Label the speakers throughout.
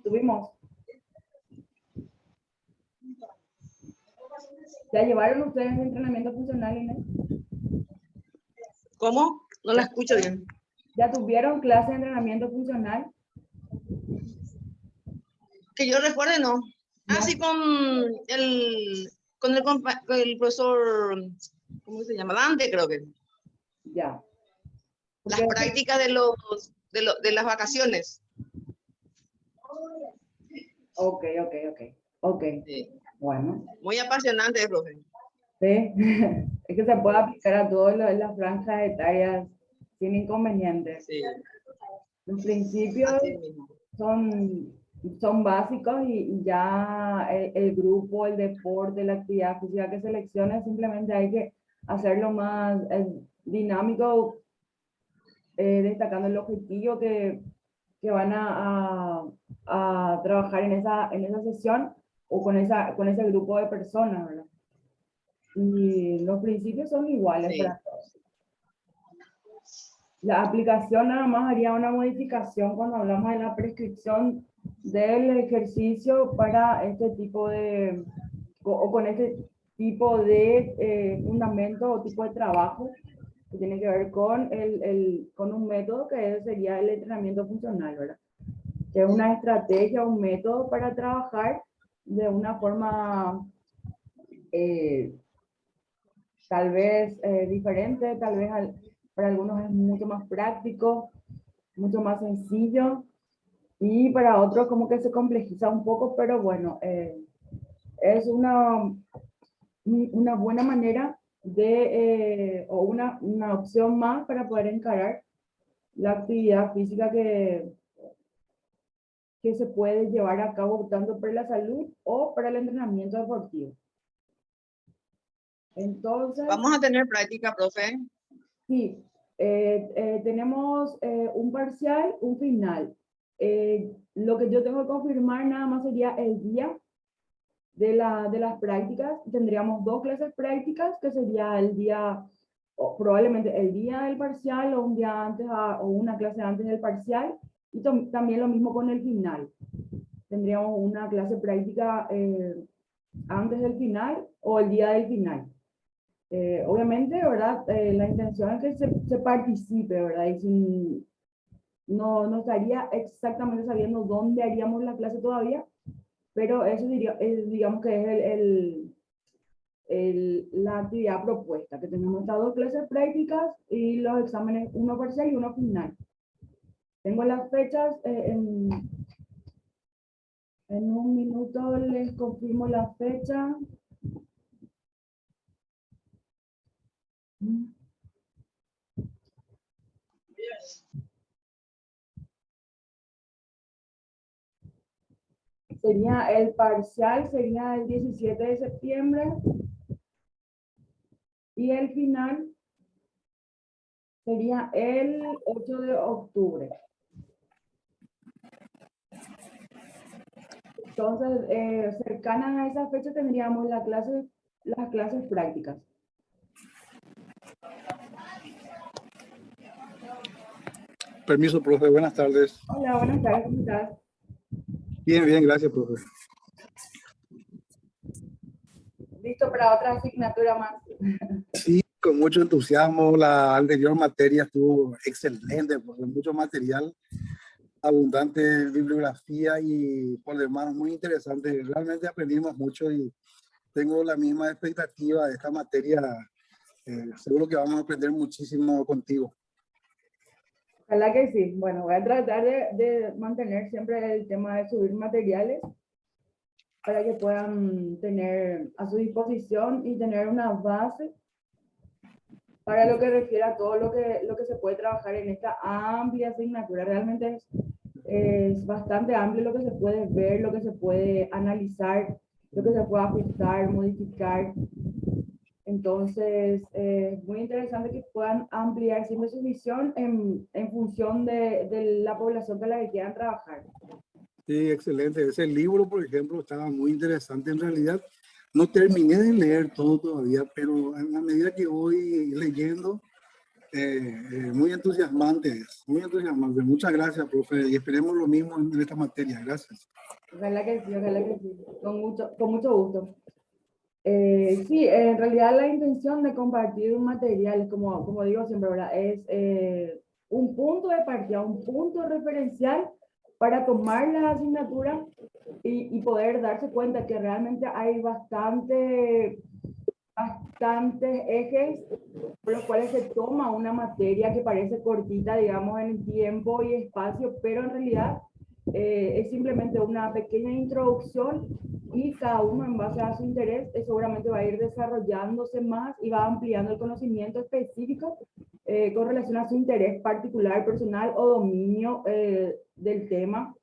Speaker 1: Tuvimos. ¿Ya llevaron ustedes el entrenamiento funcional, Inés?
Speaker 2: ¿Cómo? No la escucho bien.
Speaker 1: ¿Ya tuvieron clase de entrenamiento funcional?
Speaker 2: Que yo recuerde, no.
Speaker 1: No.
Speaker 2: Así con el profesor, ¿cómo se llama? Dante, creo que.
Speaker 1: Ya.
Speaker 2: Las prácticas de las vacaciones.
Speaker 1: Ok.
Speaker 2: Sí.
Speaker 1: Bueno.
Speaker 2: Muy apasionante, profe.
Speaker 1: Sí. Es que se puede aplicar a todas las franjas etarias sin inconvenientes.
Speaker 2: Sí.
Speaker 1: Los principios son básicos y ya el grupo, el deporte, la actividad física que seleccione, simplemente hay que hacerlo más dinámico, destacando el objetivo que van a trabajar en esa sesión o con ese grupo de personas, ¿verdad? Y los principios son iguales para todos. La aplicación nada más haría una modificación cuando hablamos de la prescripción del ejercicio para este tipo de, o con este tipo de fundamento o tipo de trabajo que tiene que ver con, con un método que sería el entrenamiento funcional, ¿verdad? Que es una estrategia, un método para trabajar de una forma tal vez diferente, tal vez para algunos es mucho más práctico, mucho más sencillo, y para otros como que se complejiza un poco, pero bueno, es una buena manera de, o una opción más para poder encarar la actividad física que se puede llevar a cabo tanto para la salud o para el entrenamiento deportivo. Entonces,
Speaker 2: vamos a tener práctica, profe.
Speaker 1: Sí, tenemos un parcial, un final. Lo que yo tengo que confirmar nada más sería el día de las prácticas. Tendríamos 2 clases prácticas, que sería el día, o probablemente el día del parcial o un día antes o una clase antes del parcial. Y también lo mismo con el final. Tendríamos una clase práctica antes del final o el día del final. Obviamente, ¿verdad? La intención es que se participe, ¿verdad? Y no estaría exactamente sabiendo dónde haríamos la clase todavía, pero eso digamos que es la actividad propuesta, que tenemos estas 2 clases prácticas y los exámenes, uno parcial y uno final. Tengo las fechas, en un minuto les confirmo la fecha. El parcial sería el 17 de septiembre y el final sería el 8 de octubre. Entonces, cercanas a esa fecha tendríamos las clases prácticas.
Speaker 3: Permiso, profe. Buenas tardes.
Speaker 1: Hola, buenas tardes. ¿Cómo estás?
Speaker 3: Bien, gracias, profe.
Speaker 1: ¿Listo para otra asignatura más?
Speaker 3: Sí, con mucho entusiasmo. La anterior materia estuvo excelente, profe. Mucho material, abundante bibliografía y por demás muy interesante. Realmente aprendimos mucho y tengo la misma expectativa de esta materia. Seguro que vamos a aprender muchísimo contigo.
Speaker 1: Ojalá que sí. Bueno, voy a tratar de mantener siempre el tema de subir materiales para que puedan tener a su disposición y tener una base para lo que refiere a todo lo que se puede trabajar en esta amplia asignatura. Realmente es bastante amplio lo que se puede ver, lo que se puede analizar, lo que se puede ajustar, modificar. Entonces, es muy interesante que puedan ampliar siempre su visión en función de la población con la que quieran trabajar.
Speaker 3: Sí, excelente. Ese libro, por ejemplo, estaba muy interesante. En realidad, no terminé de leer todo todavía, pero en la medida que voy leyendo, muy entusiasmantes, muy entusiasmantes. Muchas gracias, profe, y esperemos lo mismo en esta materia. Gracias.
Speaker 1: Ojalá que sí, con mucho gusto. Sí, en realidad la intención de compartir un material, como digo siempre, ¿verdad? Es un punto de partida, un punto referencial para tomar la asignatura y poder darse cuenta que realmente hay bastantes ejes por los cuales se toma una materia que parece cortita, digamos, en tiempo y espacio, pero en realidad es simplemente una pequeña introducción y cada uno en base a su interés seguramente va a ir desarrollándose más y va ampliando el conocimiento específico con relación a su interés particular, personal o dominio del tema.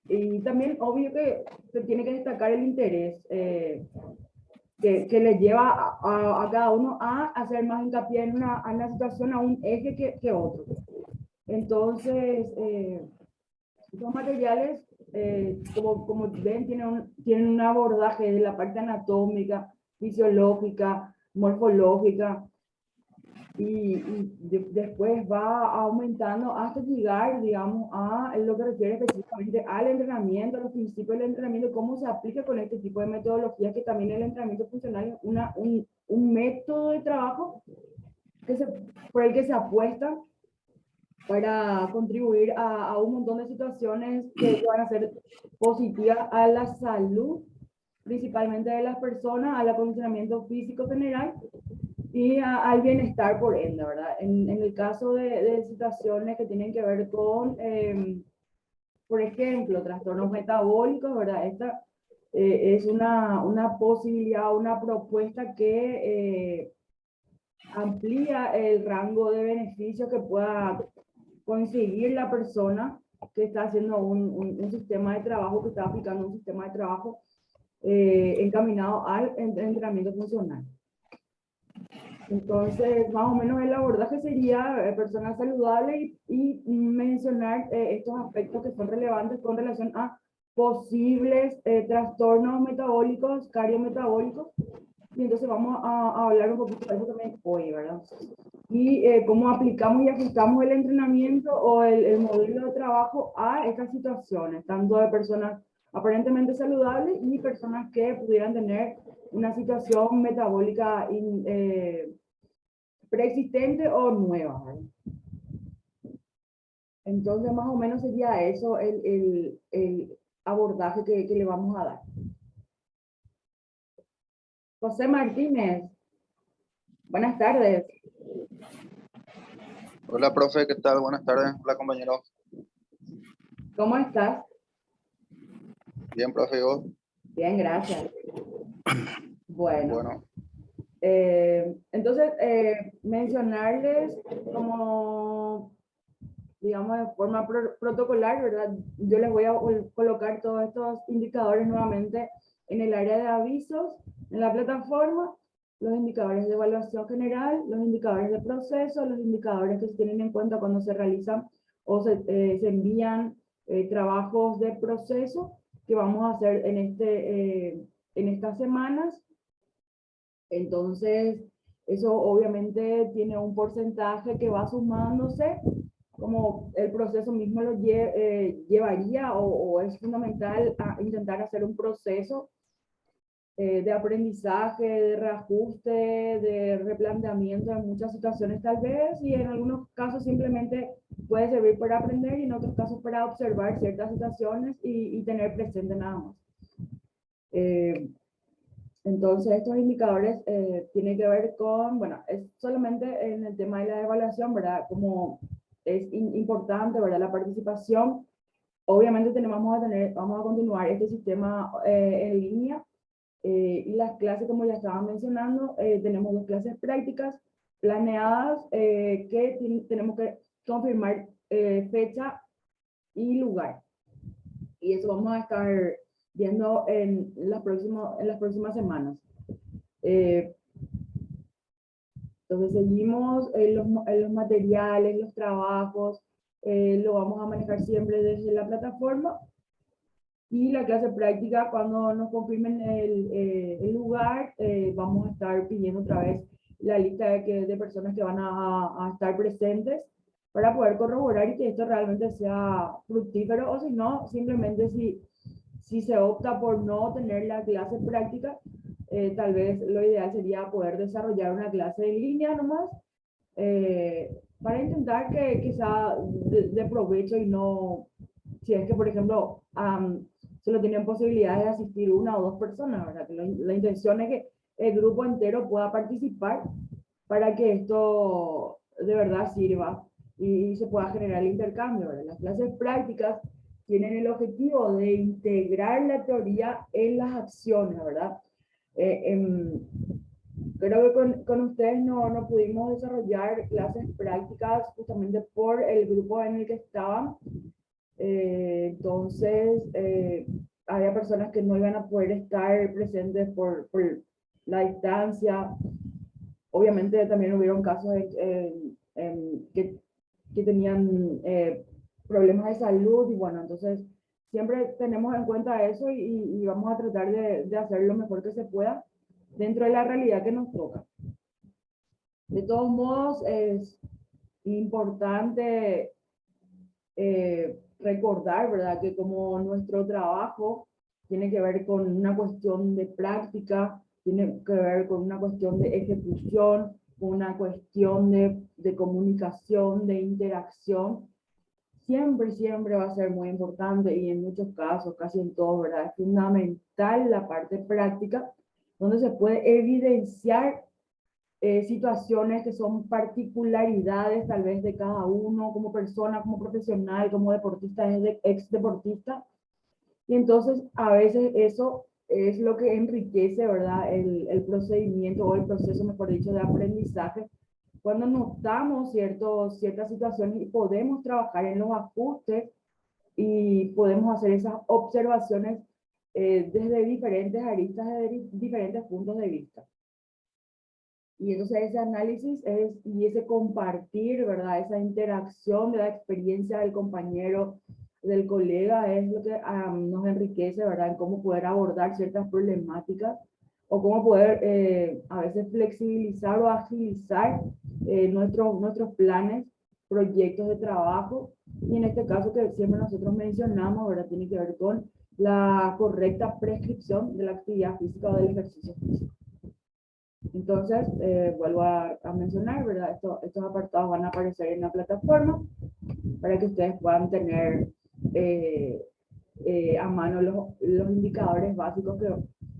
Speaker 1: Y también obvio que se tiene que destacar el interés que le lleva a cada uno a hacer más hincapié en una situación, a un eje que otro. Entonces, estos materiales, como ven, tienen un abordaje de la parte anatómica, fisiológica, morfológica, y después va aumentando hasta llegar, digamos, a lo que refiere específicamente al entrenamiento, a los principios del entrenamiento, cómo se aplica con este tipo de metodologías, que también el entrenamiento funcional es un método de trabajo por el que se apuesta para contribuir a un montón de situaciones que van a ser positivas a la salud, principalmente de las personas, al acondicionamiento físico general y al bienestar por ende, ¿verdad? En el caso de situaciones que tienen que ver con, por ejemplo, trastornos metabólicos, ¿verdad? Esta es una posibilidad, una propuesta que amplía el rango de beneficios que pueda conseguir la persona que está haciendo un sistema de trabajo, que está aplicando un sistema de trabajo encaminado al entrenamiento funcional. Entonces, más o menos el abordaje sería personas saludables y mencionar estos aspectos que son relevantes con relación a posibles trastornos metabólicos, cardiometabólicos. Y entonces vamos a hablar un poquito de eso también hoy, ¿verdad? Y cómo aplicamos y ajustamos el entrenamiento o el modelo de trabajo a estas situaciones, tanto de personas aparentemente saludables y personas que pudieran tener una situación metabólica preexistente o nueva, ¿verdad? Entonces, más o menos sería eso el abordaje que le vamos a dar. José Martínez, buenas tardes.
Speaker 4: Hola, profe, ¿qué tal? Buenas tardes. Hola, compañero.
Speaker 1: ¿Cómo estás?
Speaker 4: Bien, profe, ¿y vos?
Speaker 1: Bien, gracias.
Speaker 4: Bueno,
Speaker 1: Entonces, mencionarles como, digamos, de forma protocolar, ¿verdad? Yo les voy a colocar todos estos indicadores nuevamente en el área de avisos, en la plataforma, los indicadores de evaluación general, los indicadores de proceso, los indicadores que se tienen en cuenta cuando se realizan o se envían trabajos de proceso que vamos a hacer en estas semanas. Entonces, eso obviamente tiene un porcentaje que va sumándose, como el proceso mismo lo llevaría o es fundamental a intentar hacer un proceso de aprendizaje, de reajuste, de replanteamiento en muchas situaciones tal vez, y en algunos casos simplemente puede servir para aprender y en otros casos para observar ciertas situaciones y tener presente nada más. Entonces, estos indicadores tienen que ver con, bueno, es solamente en el tema de la evaluación, ¿verdad? Como es importante, ¿verdad? La participación. Obviamente vamos a continuar este sistema en línea y las clases, como ya estaban mencionando, tenemos 2 clases prácticas planeadas que tenemos que confirmar fecha y lugar. Y eso vamos a estar viendo en las próximas semanas. Entonces seguimos los materiales, los trabajos, lo vamos a manejar siempre desde la plataforma. Y la clase práctica, cuando nos confirmen el lugar, vamos a estar pidiendo otra vez la lista de personas que van a estar presentes para poder corroborar y que esto realmente sea fructífero, o si no, simplemente si se opta por no tener la clase práctica, tal vez lo ideal sería poder desarrollar una clase en línea nomás, para intentar que sea de provecho y no, si es que, por ejemplo, solo tienen posibilidades de asistir una o dos personas, ¿verdad? Que la intención es que el grupo entero pueda participar para que esto de verdad sirva y se pueda generar el intercambio, ¿verdad? Las clases prácticas tienen el objetivo de integrar la teoría en las acciones, ¿verdad? Creo que con ustedes no pudimos desarrollar clases prácticas justamente por el grupo en el que estaban. Entonces, había personas que no iban a poder estar presentes por la distancia. Obviamente también hubieron casos que tenían problemas de salud y bueno, entonces siempre tenemos en cuenta eso y vamos a tratar de hacer lo mejor que se pueda dentro de la realidad que nos toca. De todos modos, es importante recordar, ¿verdad?, que como nuestro trabajo tiene que ver con una cuestión de práctica, tiene que ver con una cuestión de ejecución, una cuestión de comunicación, de interacción, siempre va a ser muy importante y en muchos casos, casi en todos, ¿verdad?, es fundamental la parte práctica, donde se puede evidenciar situaciones que son particularidades tal vez de cada uno, como persona, como profesional, como deportista, ex deportista. Y entonces a veces eso es lo que enriquece, ¿verdad?, el procedimiento o el proceso, mejor dicho, de aprendizaje. Cuando notamos ciertas situaciones y podemos trabajar en los ajustes y podemos hacer esas observaciones desde diferentes aristas, desde diferentes puntos de vista. Y entonces ese análisis y ese compartir, ¿verdad? Esa interacción de la experiencia del compañero, del colega, es lo que nos enriquece, ¿verdad? En cómo poder abordar ciertas problemáticas o cómo poder a veces flexibilizar o agilizar nuestros planes, proyectos de trabajo. Y en este caso que siempre nosotros mencionamos, ¿verdad? Tiene que ver con la correcta prescripción de la actividad física o del ejercicio físico. Entonces, vuelvo a mencionar, ¿verdad? Estos apartados van a aparecer en la plataforma para que ustedes puedan tener a mano los indicadores básicos que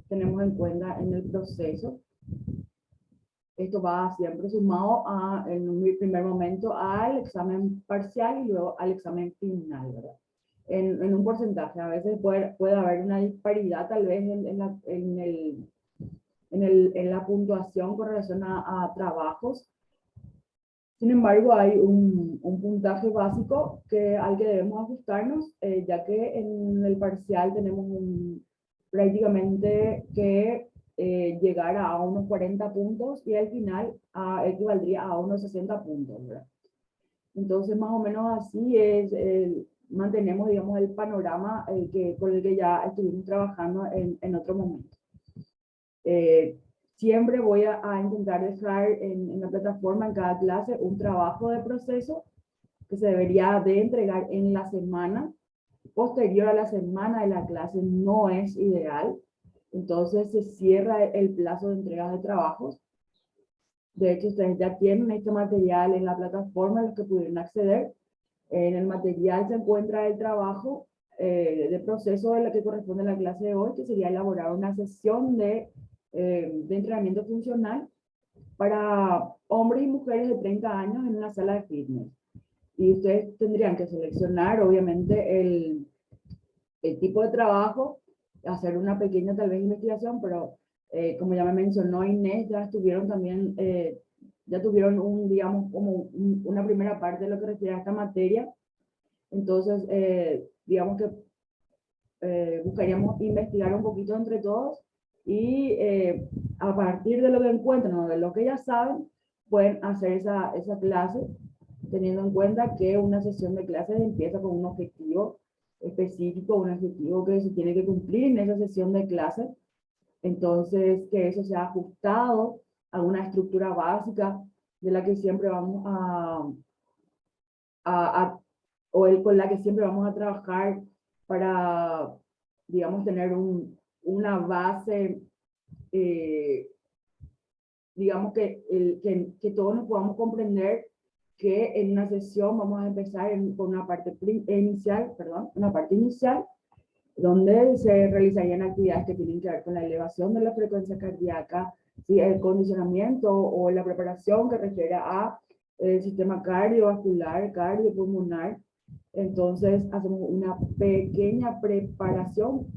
Speaker 1: tenemos en cuenta en el proceso. Esto va siempre sumado en un primer momento al examen parcial y luego al examen final, ¿verdad? En un porcentaje. A veces puede haber una disparidad tal vez en la puntuación con relación a trabajos. Sin embargo, hay un puntaje básico al que debemos ajustarnos, ya que en el parcial tenemos prácticamente que llegar a unos 40 puntos y al final equivaldría a unos 60 puntos, ¿verdad? Entonces, más o menos así mantenemos, digamos, el panorama con el que ya estuvimos trabajando en otro momento. Siempre voy a intentar dejar en la plataforma, en cada clase, un trabajo de proceso que se debería de entregar en la semana. Posterior a la semana de la clase no es ideal. Entonces se cierra el plazo de entrega de trabajos. De hecho, ustedes ya tienen este material en la plataforma, los que pudieron acceder. En el material se encuentra el trabajo de proceso de la que corresponde a la clase de hoy, que sería elaborar una sesión de entrenamiento funcional para hombres y mujeres de 30 años en una sala de fitness. Y ustedes tendrían que seleccionar, obviamente, el tipo de trabajo, hacer una pequeña, tal vez, investigación, pero como ya me mencionó Inés, ya estuvieron también, ya tuvieron digamos, como una primera parte de lo que refiere a esta materia. Entonces, digamos que buscaríamos investigar un poquito entre todos y a partir de lo que encuentran o de lo que ya saben, pueden hacer esa clase, teniendo en cuenta que una sesión de clases empieza con un objetivo específico, un objetivo que se tiene que cumplir en esa sesión de clases. Entonces, que eso sea ajustado alguna estructura básica de la que siempre vamos con la que siempre vamos a trabajar para, digamos, tener una base, digamos, que todos nos podamos comprender que en una sesión vamos a empezar con una parte inicial, donde se realizarían actividades que tienen que ver con la elevación de la frecuencia cardíaca, ¿sí? El condicionamiento o la preparación que refiere a el sistema cardiovascular, cardiopulmonar. Entonces hacemos una pequeña preparación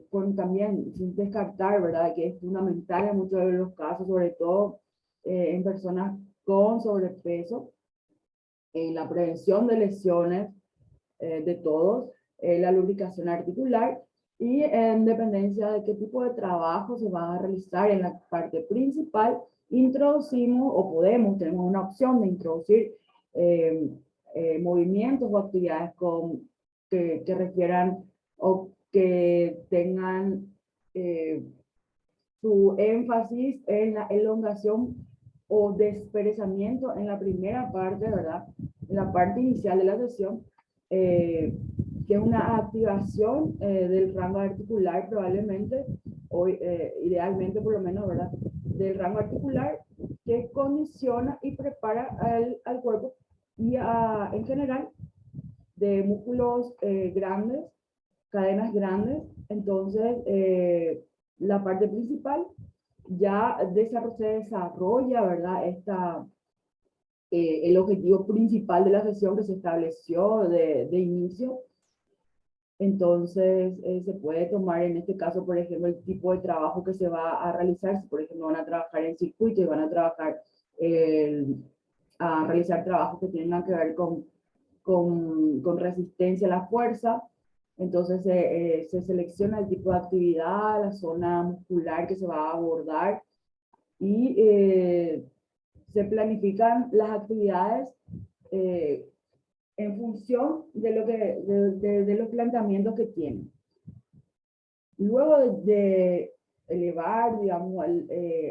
Speaker 1: con también, sin descartar, ¿verdad? Que es fundamental en muchos de los casos, sobre todo en personas con sobrepeso, en la prevención de lesiones de todos, la lubricación articular y en dependencia de qué tipo de trabajo se va a realizar en la parte principal, introducimos tenemos una opción de introducir movimientos o actividades que refieran o que tengan su énfasis en la elongación o desperezamiento en la primera parte, ¿verdad? En la parte inicial de la sesión, que es una activación del rango articular probablemente, o idealmente por lo menos, ¿verdad? Del rango articular que condiciona y prepara al cuerpo y en general de músculos grandes, cadenas grandes. Entonces, la parte principal ya se desarrolla, ¿verdad? El objetivo principal de la sesión que se estableció de inicio. Entonces, se puede tomar en este caso, por ejemplo, el tipo de trabajo que se va a realizar. Si, por ejemplo, van a trabajar en circuito y van a trabajar, a realizar trabajos que tengan que ver con resistencia a la fuerza. Entonces se selecciona el tipo de actividad, la zona muscular que se va a abordar y se planifican las actividades en función de los planteamientos que tienen. Luego de elevar, digamos,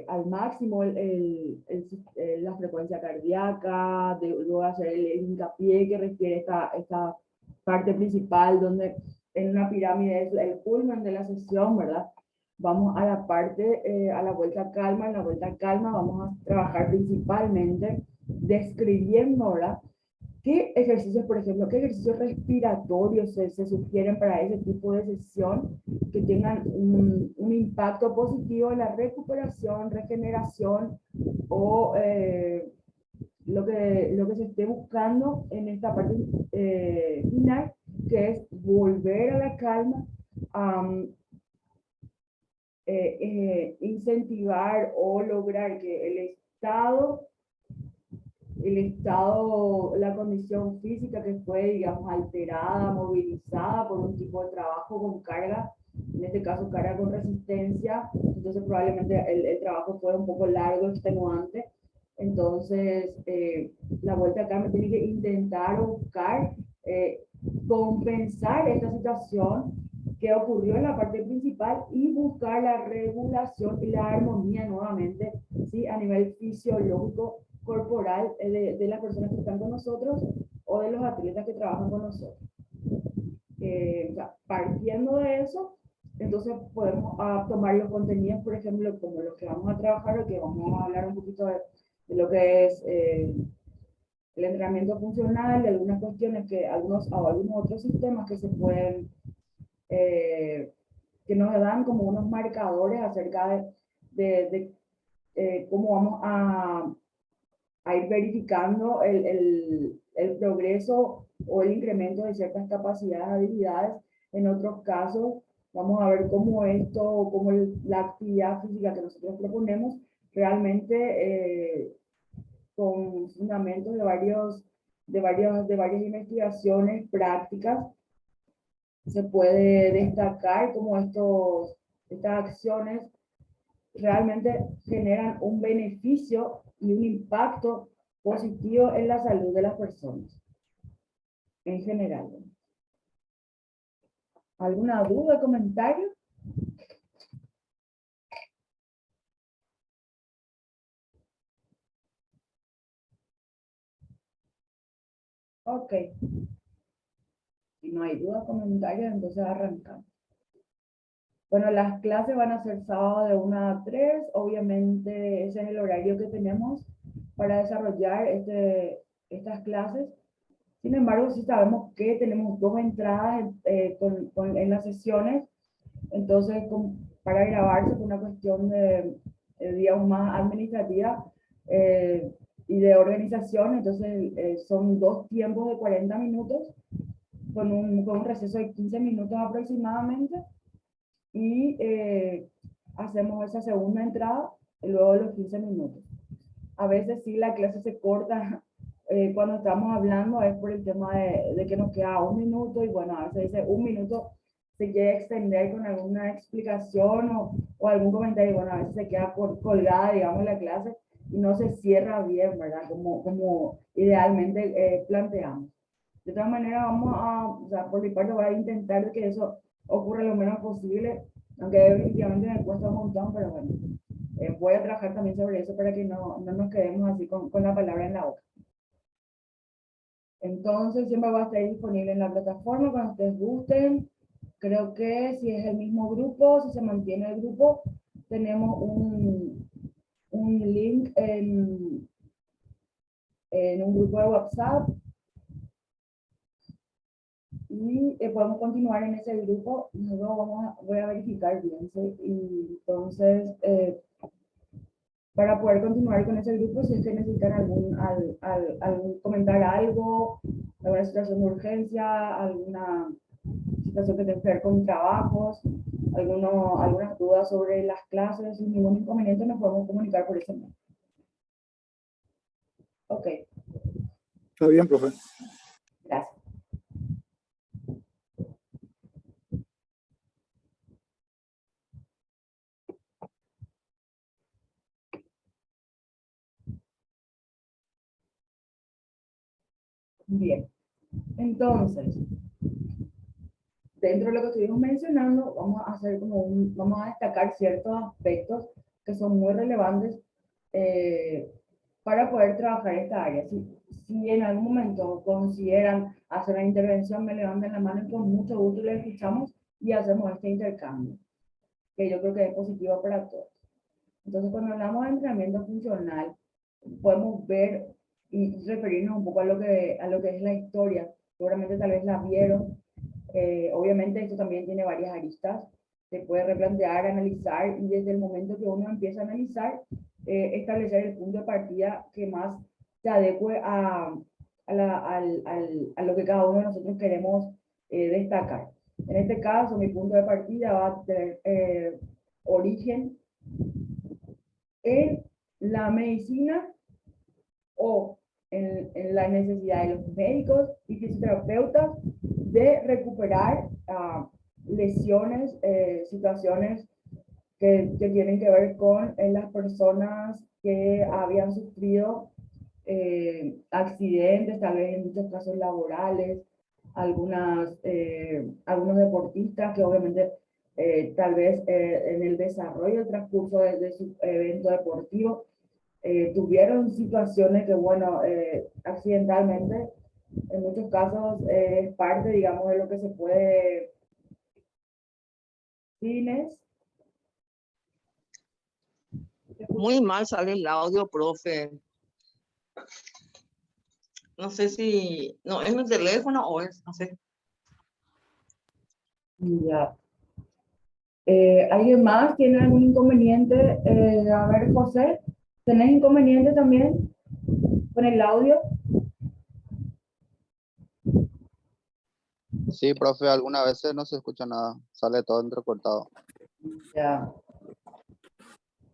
Speaker 1: al máximo la frecuencia cardíaca, luego hacer el hincapié que requiere esta parte principal, donde en una pirámide es el culmen de la sesión, ¿verdad? Vamos a la parte, a la vuelta calma. En la vuelta calma vamos a trabajar principalmente describiendo, ¿verdad? ¿Qué ejercicios, por ejemplo, qué ejercicios respiratorios se sugieren para ese tipo de sesión que tengan un impacto positivo en la recuperación, regeneración o lo que se esté buscando en esta parte final, que es volver a la calma, incentivar o lograr que la condición física que fue, digamos, alterada, movilizada por un tipo de trabajo con carga, en este caso carga con resistencia, entonces probablemente el trabajo fue un poco largo, extenuante. Entonces, la vuelta acá me tiene que intentar buscar compensar esta situación que ocurrió en la parte principal y buscar la regulación y la armonía nuevamente, ¿sí? A nivel fisiológico corporal de las personas que están con nosotros o de los atletas que trabajan con nosotros. O sea, partiendo de eso, entonces podemos tomar los contenidos, por ejemplo, como los que vamos a trabajar, o que vamos a hablar un poquito de lo que es el entrenamiento funcional, de algunas cuestiones algunos otros sistemas que se pueden, que nos dan como unos marcadores acerca de cómo vamos a ir verificando el progreso o el incremento de ciertas capacidades, habilidades. En otros casos, vamos a ver cómo la actividad física que nosotros proponemos realmente con fundamentos de varias investigaciones prácticas, se puede destacar cómo estas acciones realmente generan un beneficio y un impacto positivo en la salud de las personas en general. ¿Alguna duda, comentario? Ok. Si no hay dudas, comentarios, entonces arrancamos. Bueno, las clases van a ser sábado de 1 a 3. Obviamente ese es el horario que tenemos para desarrollar estas clases. Sin embargo, sí sabemos que tenemos 2 entradas en las sesiones. Entonces, para grabarse por una cuestión digamos, más administrativa y de organización, entonces son 2 tiempos de 40 minutos con un receso de 15 minutos aproximadamente y hacemos esa segunda entrada luego de los 15 minutos. A veces sí la clase se corta cuando estamos hablando, es por el tema de que nos queda 1 minuto y bueno, a veces dice 1 minuto se quiere extender con alguna explicación o algún comentario, bueno, a veces se queda colgada, digamos, la clase y no se cierra bien, ¿verdad? Como idealmente planteamos. De todas maneras, o sea, por mi parte voy a intentar que eso ocurra lo menos posible, aunque definitivamente me cuesta un montón, pero bueno, voy a trabajar también sobre eso para que no nos quedemos así con la palabra en la boca. Entonces, siempre va a estar disponible en la plataforma cuando ustedes gusten. Creo que si es el mismo grupo, si se mantiene el grupo, tenemos un link en un grupo de WhatsApp y podemos continuar en ese grupo. Luego voy a verificar bien, ¿sí? Y entonces, para poder continuar con ese grupo, si es que necesitan comentar algo, alguna situación de urgencia, alguna situación que tenga que ver con trabajos, algunas dudas sobre las clases, sin ningún inconveniente nos podemos comunicar por ese medio. Ok,
Speaker 3: Está bien, profe.
Speaker 1: gracias. Bien, entonces, dentro de lo que estuvimos mencionando, vamos a destacar ciertos aspectos que son muy relevantes para poder trabajar esta área. Si en algún momento consideran hacer una intervención, me levanten la mano y con mucho gusto les escuchamos y hacemos este intercambio, que yo creo que es positivo para todos. Entonces, cuando hablamos de entrenamiento funcional, podemos ver y referirnos un poco a lo que es la historia. Seguramente tal vez la vieron. Obviamente esto también tiene varias aristas. Se puede replantear, analizar y desde el momento que uno empieza a analizar, establecer el punto de partida que más se adecue a lo que cada uno de nosotros queremos destacar. En este caso, mi punto de partida va a tener origen en la medicina o en la necesidad de los médicos y fisioterapeutas de recuperar lesiones, situaciones que tienen que ver con las personas que habían sufrido accidentes, tal vez en muchos casos laborales, algunos deportistas que obviamente tal vez en el desarrollo, el transcurso de su evento deportivo, tuvieron situaciones que, bueno, accidentalmente, en muchos casos, es parte, digamos, de lo que se puede, fines.
Speaker 2: Muy mal sale el audio, profe. No sé si, no, es mi teléfono o es, no sé.
Speaker 1: Ya. ¿Alguien más tiene algún inconveniente? A ver, José, ¿tenés inconveniente también con el audio?
Speaker 4: Sí, profe, algunas veces no se escucha nada, sale todo entrecortado.
Speaker 1: Ya.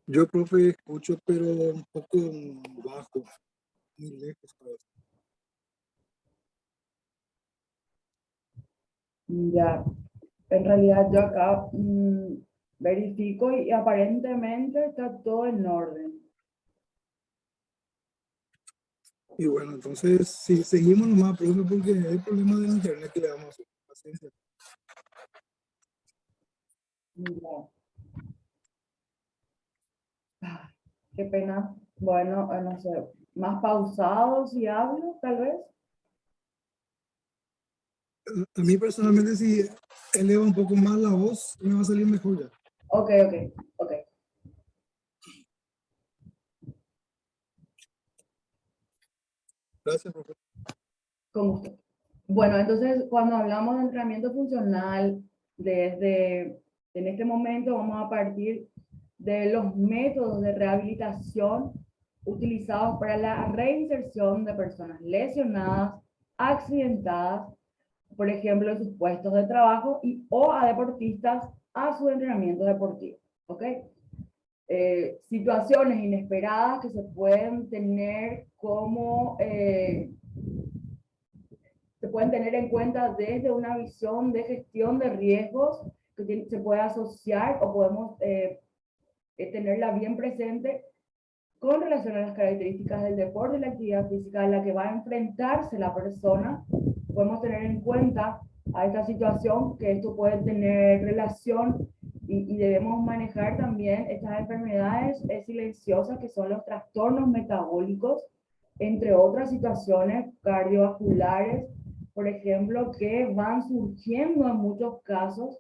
Speaker 3: Yo, profe, escucho, pero un poco bajo, muy lejos.
Speaker 1: Ya. En realidad yo acá verifico y aparentemente está todo en orden.
Speaker 3: Y bueno, entonces, si seguimos nomás, profe, porque hay problemas de internet que le vamos a hacer. Paciencia.
Speaker 1: Ya. Ah, qué pena. Bueno, no sé, más pausado si hablo, tal vez.
Speaker 3: A mí personalmente, si eleva un poco más la voz, me va a salir mejor ya.
Speaker 1: Ok, ok, ok.
Speaker 3: Gracias, profesor.
Speaker 1: Con gusto. Bueno, entonces cuando hablamos de entrenamiento funcional, en este momento vamos a partir de los métodos de rehabilitación utilizados para la reinserción de personas lesionadas, accidentadas, por ejemplo, en sus puestos de trabajo y o a deportistas a su entrenamiento deportivo. ¿Ok? Situaciones inesperadas que se pueden tener como se pueden tener en cuenta desde una visión de gestión de riesgos que se puede asociar o podemos tenerla bien presente con relación a las características del deporte y la actividad física en la que va a enfrentarse la persona. Podemos tener en cuenta a esta situación que esto puede tener relación y debemos manejar también estas enfermedades silenciosas que son los trastornos metabólicos, entre otras situaciones cardiovasculares, por ejemplo, que van surgiendo en muchos casos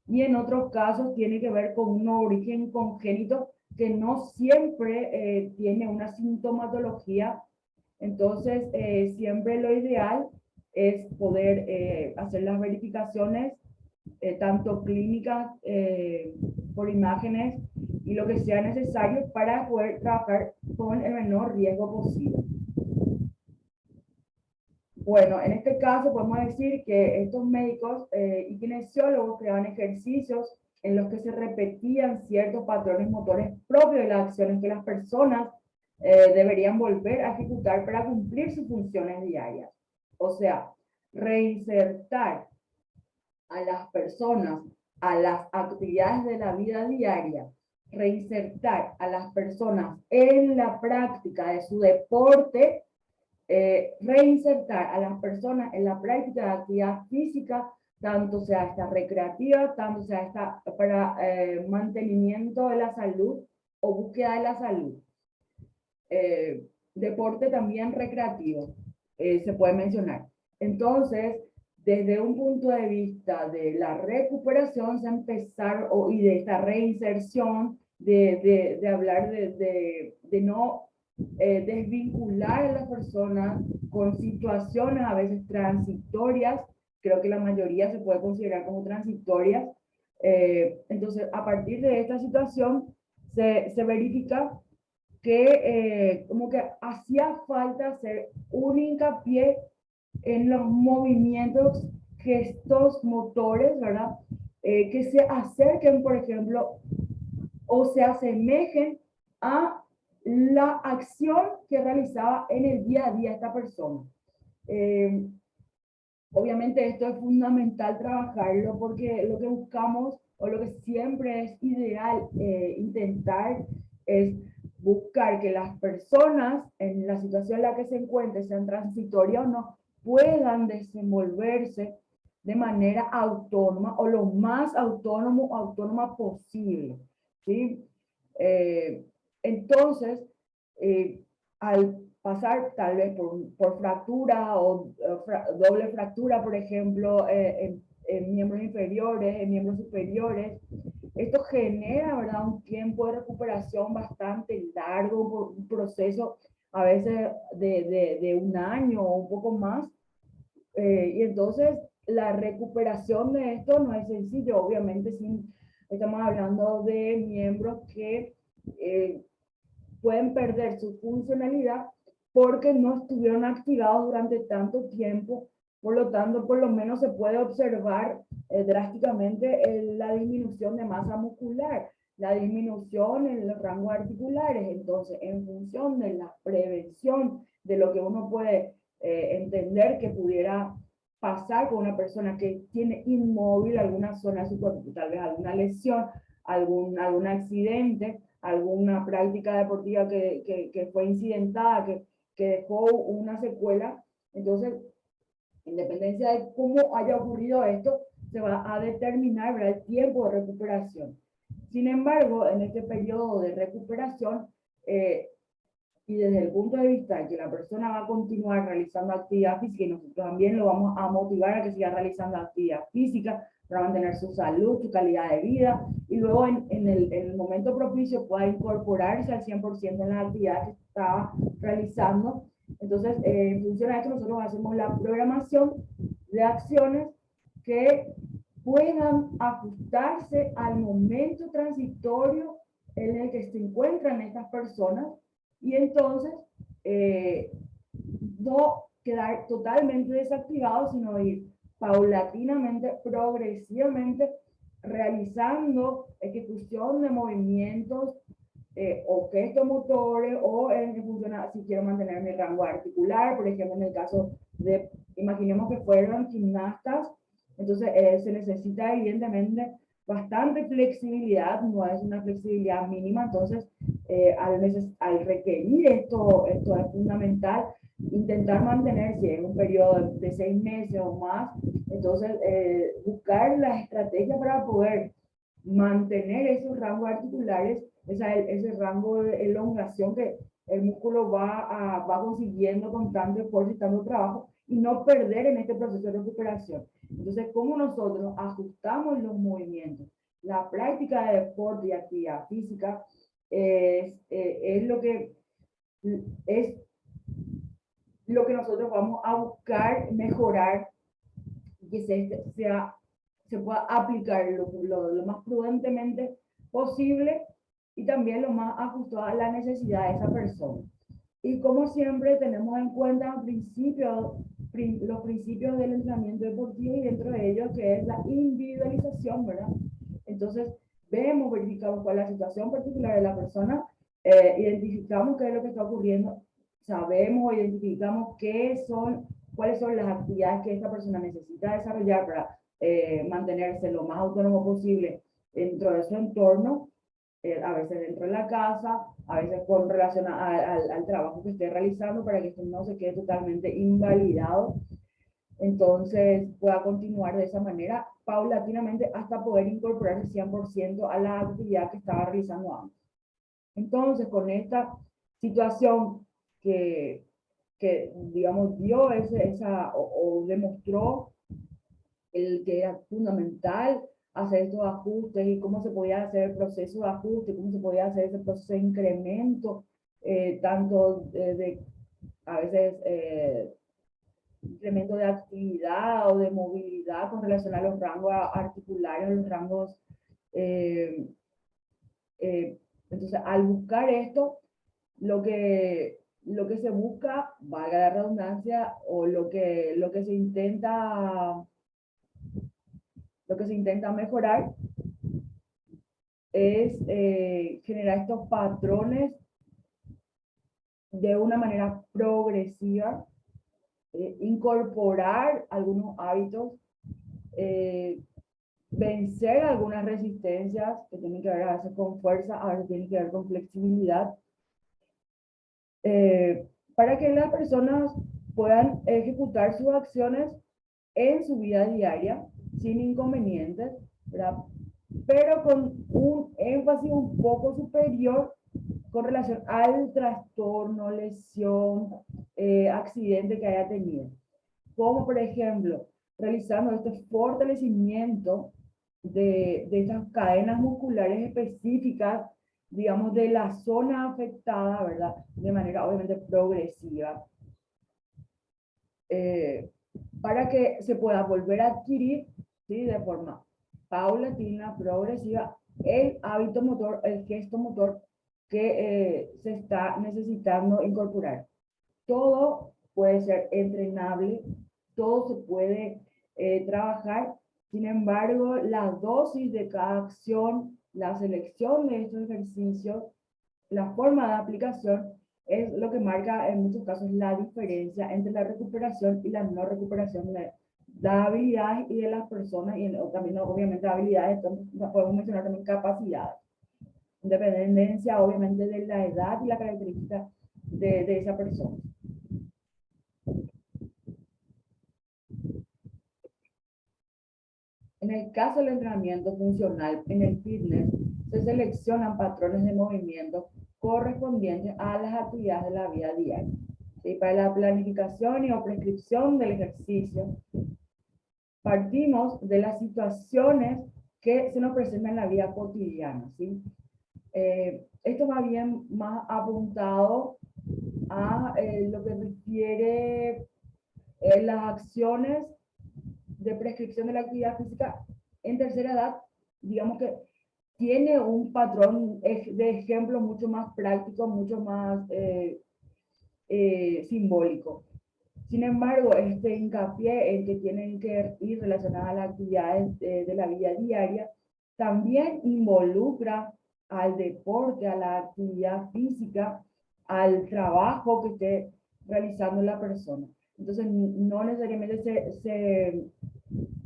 Speaker 1: y en otros casos tiene que ver con un origen congénito que no siempre tiene una sintomatología. Entonces, siempre lo ideal es poder hacer las verificaciones, tanto clínicas, por imágenes y lo que sea necesario para poder trabajar con el menor riesgo posible. Bueno, en este caso podemos decir que estos médicos y kinesiólogos creaban ejercicios en los que se repetían ciertos patrones motores propios de las acciones que las personas deberían volver a ejecutar para cumplir sus funciones diarias. O sea, reinsertar a las personas a las actividades de la vida diaria, reinsertar a las personas en la práctica de su deporte, reinsertar a las personas en la práctica de actividad física, tanto sea esta recreativa, tanto sea esta para mantenimiento de la salud o búsqueda de la salud. Deporte también recreativo, se puede mencionar. Entonces, desde un punto de vista de la recuperación, se empezar, y de esta reinserción, de hablar de no desvincular a las personas con situaciones a veces transitorias, creo que la mayoría se puede considerar como transitorias. Entonces, a partir de esta situación, se verifica que como que hacía falta hacer un hincapié en los movimientos, gestos, motores, ¿verdad? Que se acerquen, por ejemplo, o se asemejen a la acción que realizaba en el día a día esta persona. Obviamente esto es fundamental trabajarlo porque lo que buscamos o lo que siempre es ideal intentar es buscar que las personas en la situación en la que se encuentren, sean transitorias o no, puedan desenvolverse de manera autónoma o lo más autónoma posible, ¿sí? Entonces, al pasar tal vez por fractura o doble fractura, por ejemplo, en miembros inferiores, en miembros superiores, esto genera, ¿verdad?, un tiempo de recuperación bastante largo, un proceso a veces de un año o un poco más. Y entonces la recuperación de esto no es sencillo, obviamente estamos hablando de miembros que pueden perder su funcionalidad porque no estuvieron activados durante tanto tiempo. Por lo tanto, por lo menos se puede observar drásticamente la disminución de masa muscular, la disminución en los rangos articulares. Entonces, en función de la prevención de lo que uno puede entender que pudiera pasar con una persona que tiene inmóvil alguna zona de su cuerpo, tal vez alguna lesión, algún accidente, alguna práctica deportiva que fue incidentada, que dejó una secuela. Entonces, en dependencia de cómo haya ocurrido esto, se va a determinar, ¿verdad?, el tiempo de recuperación. Sin embargo, en este periodo de recuperación, y desde el punto de vista de que la persona va a continuar realizando actividad física y nosotros también lo vamos a motivar a que siga realizando actividad física para mantener su salud, su calidad de vida, y luego en el momento propicio pueda incorporarse al 100% en la actividad que estaba realizando. Entonces, en función a esto, nosotros hacemos la programación de acciones que puedan ajustarse al momento transitorio en el que se encuentran estas personas, y entonces no quedar totalmente desactivados, sino ir paulatinamente, progresivamente, realizando ejecución de movimientos o gestos motores, o en función a si quiero mantener mi rango articular. Por ejemplo, en el caso de, imaginemos que fueron gimnastas, entonces se necesita evidentemente bastante flexibilidad, no es una flexibilidad mínima. Entonces al requerir esto es fundamental intentar mantener, si en un periodo de 6 meses o más, entonces buscar las estrategias para poder mantener esos rangos articulares, ese rango de elongación que el músculo va consiguiendo con tanto esfuerzo y tanto trabajo, y no perder en este proceso de recuperación. Entonces, ¿cómo nosotros ajustamos los movimientos? La práctica de deporte y actividad física es lo que nosotros vamos a buscar mejorar, que se pueda aplicar lo más prudentemente posible y también lo más ajustado a la necesidad de esa persona. Y como siempre tenemos en cuenta los principios del entrenamiento deportivo, y dentro de ellos que es la individualización, ¿verdad? Entonces verificamos cuál es la situación particular de la persona, identificamos qué es lo que está ocurriendo, sabemos, identificamos cuáles son las actividades que esta persona necesita desarrollar para mantenerse lo más autónomo posible dentro de su entorno, a veces dentro de la casa, a veces con relación al trabajo que esté realizando, para que esto no se quede totalmente invalidado. Entonces pueda continuar de esa manera paulatinamente hasta poder incorporarse 100% a la actividad que estaba realizando antes. Entonces, con esta situación que digamos, dio o demostró el que era fundamental hacer estos ajustes, y cómo se podía hacer el proceso de ajuste, cómo se podía hacer ese proceso de incremento, tanto a veces incremento de actividad o de movilidad con relación a los rangos articulares, los rangos. Entonces, al buscar esto, lo que se busca, valga la redundancia, o lo que se intenta mejorar es generar estos patrones de una manera progresiva, incorporar algunos hábitos, vencer algunas resistencias que tienen que ver a veces con fuerza, a veces tienen que ver con flexibilidad, para que las personas puedan ejecutar sus acciones en su vida diaria sin inconvenientes, ¿verdad? Pero con un énfasis un poco superior con relación al trastorno, lesión, accidente que haya tenido. Como por ejemplo, realizando este fortalecimiento de estas cadenas musculares específicas, digamos, de la zona afectada, ¿verdad? De manera obviamente progresiva. Para que se pueda volver a adquirir, ¿sí? De forma paulatina, progresiva, el hábito motor, el gesto motor que se está necesitando incorporar. Todo puede ser entrenable, todo se puede trabajar. Sin embargo, la dosis de cada acción, la selección de estos ejercicios, la forma de aplicación es lo que marca en muchos casos la diferencia entre la recuperación y la no recuperación de las habilidades y de las personas, y también obviamente habilidades, podemos mencionar también capacidades, en dependencia obviamente de la edad y la característica de esa persona. En el caso del entrenamiento funcional en el fitness, se seleccionan patrones de movimiento correspondientes a las actividades de la vida diaria. ¿Sí? Para la planificación y o prescripción del ejercicio, partimos de las situaciones que se nos presentan en la vida cotidiana, ¿sí? Esto va bien más apuntado a lo que refiere las acciones de prescripción de la actividad física en tercera edad, digamos que tiene un patrón de ejemplo mucho más práctico, mucho más simbólico. Sin embargo, este hincapié en que tienen que ir relacionadas a las actividades de la vida diaria, también involucra al deporte, a la actividad física, al trabajo que esté realizando la persona. Entonces, no necesariamente se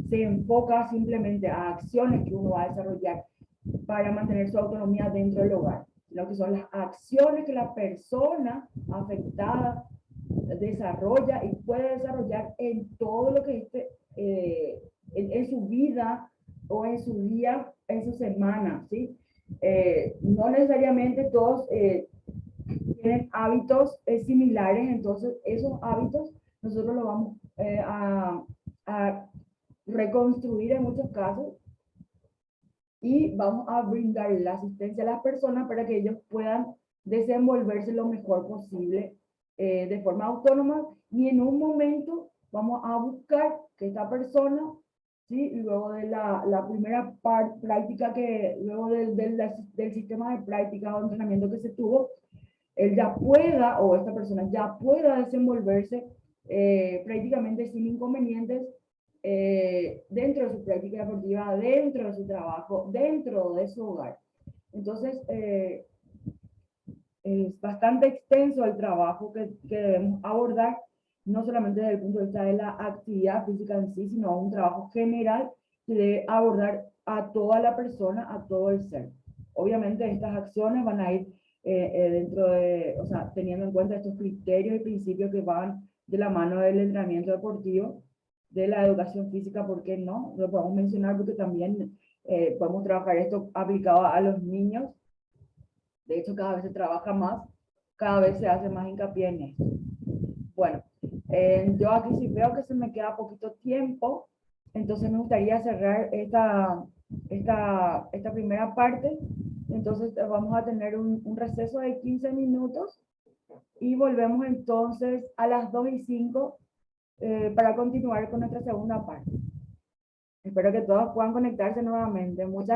Speaker 1: enfoca simplemente a acciones que uno va a desarrollar para mantener su autonomía dentro del hogar, sino que son las acciones que la persona afectada desarrolla y puede desarrollar en todo lo que esté en su vida o en su día, en su semana, ¿sí? No necesariamente todos tienen hábitos similares, entonces esos hábitos nosotros los vamos a reconstruir en muchos casos y vamos a brindar la asistencia a las personas para que ellos puedan desenvolverse lo mejor posible de forma autónoma, y en un momento vamos a buscar que esta persona, ¿sí? Luego de la primera práctica que, luego del sistema de práctica o entrenamiento que se tuvo, él ya pueda, o esta persona ya pueda desenvolverse prácticamente sin inconvenientes dentro de su práctica deportiva, dentro de su trabajo, dentro de su hogar. Entonces, es bastante extenso el trabajo que debemos abordar, no solamente desde el punto de vista de la actividad física en sí, sino un trabajo general que debe abordar a toda la persona, a todo el ser. Obviamente estas acciones van a ir dentro de, o sea, teniendo en cuenta estos criterios y principios que van de la mano del entrenamiento deportivo, de la educación física, ¿por qué no? Lo podemos mencionar porque también podemos trabajar esto aplicado a los niños. De hecho, cada vez se trabaja más, cada vez se hace más hincapié en esto. Bueno, yo aquí sí veo que se me queda poquito tiempo, entonces me gustaría cerrar esta primera parte. Entonces vamos a tener un receso de 15 minutos y volvemos entonces a las 2:05 para continuar con nuestra segunda parte. Espero que todos puedan conectarse nuevamente. Muchas